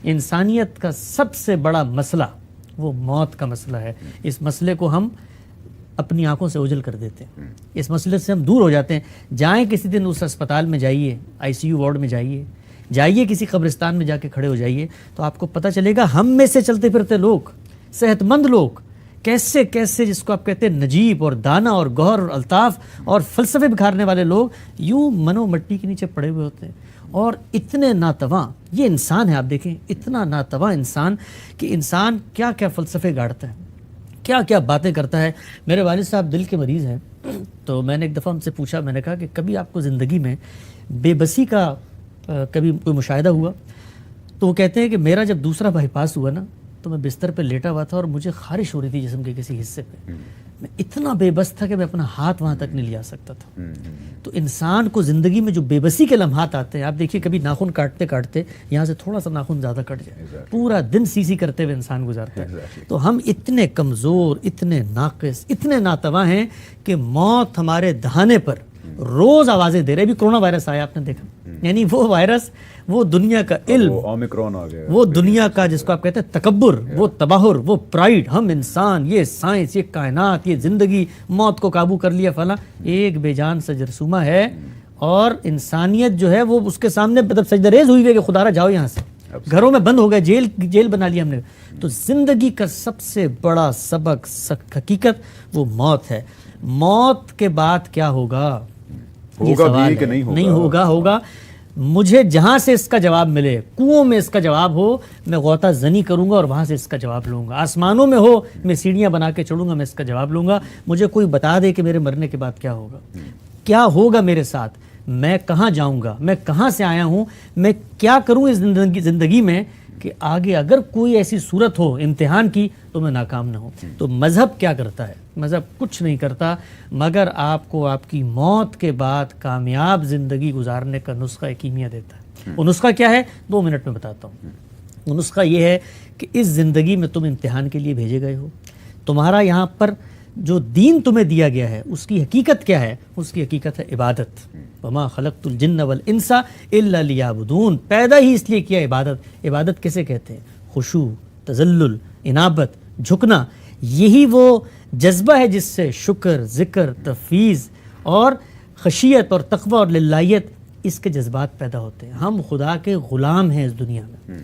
انسانیت کا سب سے بڑا مسئلہ وہ موت کا مسئلہ ہے. اس مسئلے کو ہم اپنی آنکھوں سے اوجھل کر دیتے ہیں, اس مسئلے سے ہم دور ہو جاتے ہیں. جائیں کسی دن اس اسپتال میں جائیے, ICU وارڈ میں جائیے کسی قبرستان میں جا کے کھڑے ہو جائیے, تو آپ کو پتہ چلے گا ہم میں سے چلتے پھرتے لوگ, صحت مند لوگ, کیسے کیسے جس کو آپ کہتے ہیں نجیب اور دانا اور گوہر اور الطاف اور فلسفے بکھارنے والے لوگ یوں منو مٹی کے نیچے پڑے ہوئے ہوتے ہیں. اور اتنے ناتواں یہ انسان ہے, آپ دیکھیں اتنا ناتواں انسان کہ انسان کیا کیا فلسفے گاڑتا ہے, کیا کیا باتیں کرتا ہے. میرے والد صاحب دل کے مریض ہیں, تو میں نے ایک دفعہ ان سے پوچھا, میں نے کہا کہ کبھی آپ کو زندگی میں بے بسی کا کبھی کوئی مشاہدہ ہوا؟ تو وہ کہتے ہیں کہ میرا جب دوسرا بائی پاس ہوا نا, تو میں بستر پہ لیٹا ہوا تھا اور مجھے خارش ہو رہی تھی جسم کے کسی حصے پہ. میں اتنا بے بس تھا کہ میں اپنا ہاتھ وہاں تک نہیں لے آ سکتا تھا. تو انسان کو زندگی میں جو بے بسی کے لمحات آتے ہیں, آپ دیکھیے کبھی ناخن کاٹتے کاٹتے یہاں سے تھوڑا سا ناخن زیادہ کٹ جائے, پورا دن سی کرتے ہوئے انسان گزارتا ہے. تو ہم اتنے کمزور, اتنے ناقص, اتنے ناتواں ہیں کہ موت ہمارے دہانے پر روز آوازیں دے رہے. ابھی کرونا وائرس آیا, آپ نے دیکھا, یعنی وہ وائرس, وہ دنیا کا علم, اومیکرون آ گیا, وہ دنیا کا جس کو آپ کہتے ہیں تکبر, وہ تباہر, وہ پرائیڈ, ہم انسان, یہ سائنس, یہ کائنات, یہ زندگی, موت کو قابو کر لیا فلاں, ایک بے جان سا جرثومہ ہے. اور انسانیت جو ہے وہ اس کے سامنے مطلب سجدہ ریز ہوئی ہے کہ خدا را جاؤ یہاں سے, گھروں میں بند ہو گئے, جیل بنا لیا ہم نے. تو زندگی کا سب سے بڑا سبق حقیقت وہ موت ہے. موت کے بعد کیا ہوگا, یہ سوال ہے. نہیں ہوگا. مجھے جہاں سے اس کا جواب ملے, کنووں میں اس کا جواب ہو, میں غوطہ زنی کروں گا اور وہاں سے اس کا جواب لوں گا. آسمانوں میں ہو, میں سیڑھیاں بنا کے چڑھوں گا, میں اس کا جواب لوں گا. مجھے کوئی بتا دے کہ میرے مرنے کے بعد کیا ہوگا, کیا ہوگا میرے ساتھ, میں کہاں جاؤں گا, میں کہاں سے آیا ہوں, میں کیا کروں اس زندگی میں کہ آگے اگر کوئی ایسی صورت ہو امتحان کی تو میں ناکام نہ ہوں. تو مذہب کیا کرتا ہے؟ مذہب کچھ نہیں کرتا مگر آپ کو آپ کی موت کے بعد کامیاب زندگی گزارنے کا نسخہ کیمیا دیتا ہے. وہ نسخہ کیا ہے 2 منٹ میں بتاتا ہوں. وہ نسخہ یہ ہے کہ اس زندگی میں تم امتحان کے لیے بھیجے گئے ہو. تمہارا یہاں پر جو دین تمہیں دیا گیا ہے اس کی حقیقت کیا ہے؟ اس کی حقیقت ہے عبادت. وما خلقت الجن والانس الا لیعبدون. پیدا ہی اس لیے کیا عبادت. عبادت کیسے کہتے ہیں؟ خشوع, تذلل, انابت, جھکنا. یہی وہ جذبہ ہے جس سے شکر, ذکر, تفویض اور خشیت اور تقوی اور للہیت, اس کے جذبات پیدا ہوتے ہیں. ہم خدا کے غلام ہیں اس دنیا میں.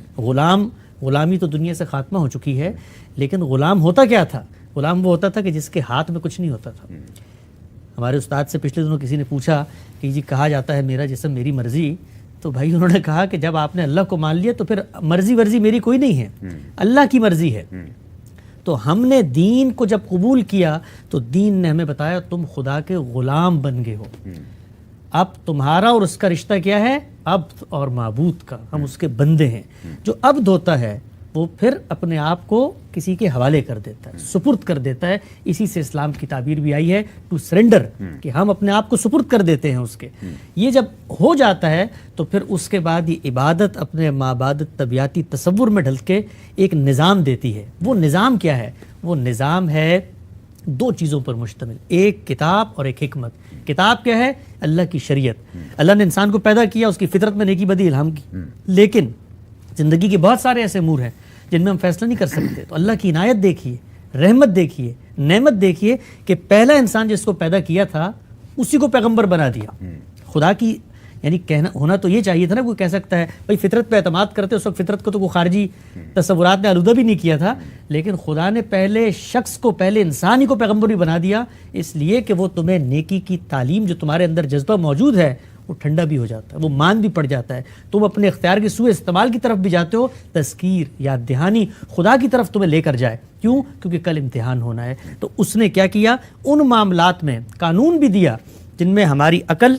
غلامی تو دنیا سے خاتمہ ہو چکی ہے, لیکن غلام ہوتا کیا تھا؟ غلام وہ ہوتا تھا کہ جس کے ہاتھ میں کچھ نہیں ہوتا تھا. ہمارے استاد سے پچھلے دنوں کسی نے پوچھا کہ جی کہا جاتا ہے میرا جسم میری مرضی, تو بھائی انہوں نے کہا کہ جب آپ نے اللہ کو مان لیا تو پھر مرضی ورزی میری کوئی نہیں ہے, اللہ کی مرضی ہے. تو ہم نے دین کو جب قبول کیا تو دین نے ہمیں بتایا تم خدا کے غلام بن گئے ہو. اب تمہارا اور اس کا رشتہ کیا ہے؟ عبد اور معبود کا. ہم اس کے بندے ہیں. جو عبد ہوتا ہے وہ پھر اپنے آپ کو کسی کے حوالے کر دیتا ہے, سپرد کر دیتا ہے. اسی سے اسلام کی تعبیر بھی آئی ہے ٹو سرنڈر, کہ ہم اپنے آپ کو سپرد کر دیتے ہیں اس کے. یہ جب ہو جاتا ہے تو پھر اس کے بعد یہ عبادت اپنے مابعدت طبیعتی تصور میں ڈھل کے ایک نظام دیتی ہے. وہ نظام کیا ہے؟ وہ نظام ہے 2 چیزوں پر مشتمل, ایک کتاب اور ایک حکمت. کتاب کیا ہے؟ اللہ کی شریعت. اللہ نے انسان کو پیدا کیا, اس کی فطرت میں نیکی بدی الہام کی, لیکن زندگی کے بہت سارے ایسے امور ہیں جن میں ہم فیصلہ نہیں کر سکتے. تو اللہ کی عنایت دیکھیے, رحمت دیکھیے, نعمت دیکھیے کہ پہلا انسان جس کو پیدا کیا تھا اسی کو پیغمبر بنا دیا. خدا کی یعنی کہنا ہونا تو یہ چاہیے تھا نا, کوئی کہہ سکتا ہے بھائی فطرت پہ اعتماد کرتے, اس وقت فطرت کو تو کوئی خارجی تصورات نے آلودہ بھی نہیں کیا تھا, لیکن خدا نے پہلے شخص کو, پہلے انسان ہی کو پیغمبر بھی بنا دیا, اس لیے کہ وہ تمہیں نیکی کی تعلیم, جو تمہارے اندر جذبہ موجود ہے, وہ ٹھنڈا بھی ہو جاتا ہے, وہ مان بھی پڑ جاتا ہے. تم اپنے اختیار کے سوء استعمال کی طرف بھی جاتے ہو, تذکیر, یاد دہانی خدا کی طرف تمہیں لے کر جائے. کیوں؟ کیونکہ کل امتحان ہونا ہے. تو اس نے کیا کیا؟ ان معاملات میں قانون بھی دیا جن میں ہماری عقل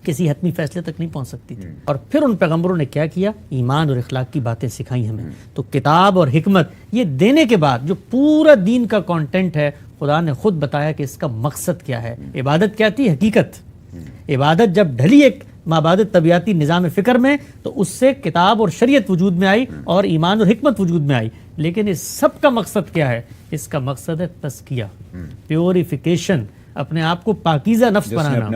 کسی حتمی فیصلے تک نہیں پہنچ سکتی تھی. اور پھر ان پیغمبروں نے کیا کیا؟ ایمان اور اخلاق کی باتیں سکھائی ہمیں. تو کتاب اور حکمت یہ دینے کے بعد جو پورا دین کا کانٹینٹ ہے, خدا نے خود بتایا کہ اس کا مقصد کیا ہے. عبادت کیا تھی؟ حقیقت. عبادت جب ڈھلی ایک مابعدت طبیعتی نظام فکر میں, تو اس سے کتاب اور شریعت وجود میں آئی اور ایمان اور حکمت وجود میں آئی. لیکن اس سب کا مقصد کیا ہے؟ اس کا مقصد ہے تزکیہ, پیوریفیکیشن, اپنے آپ کو پاکیزہ نفس بنانا.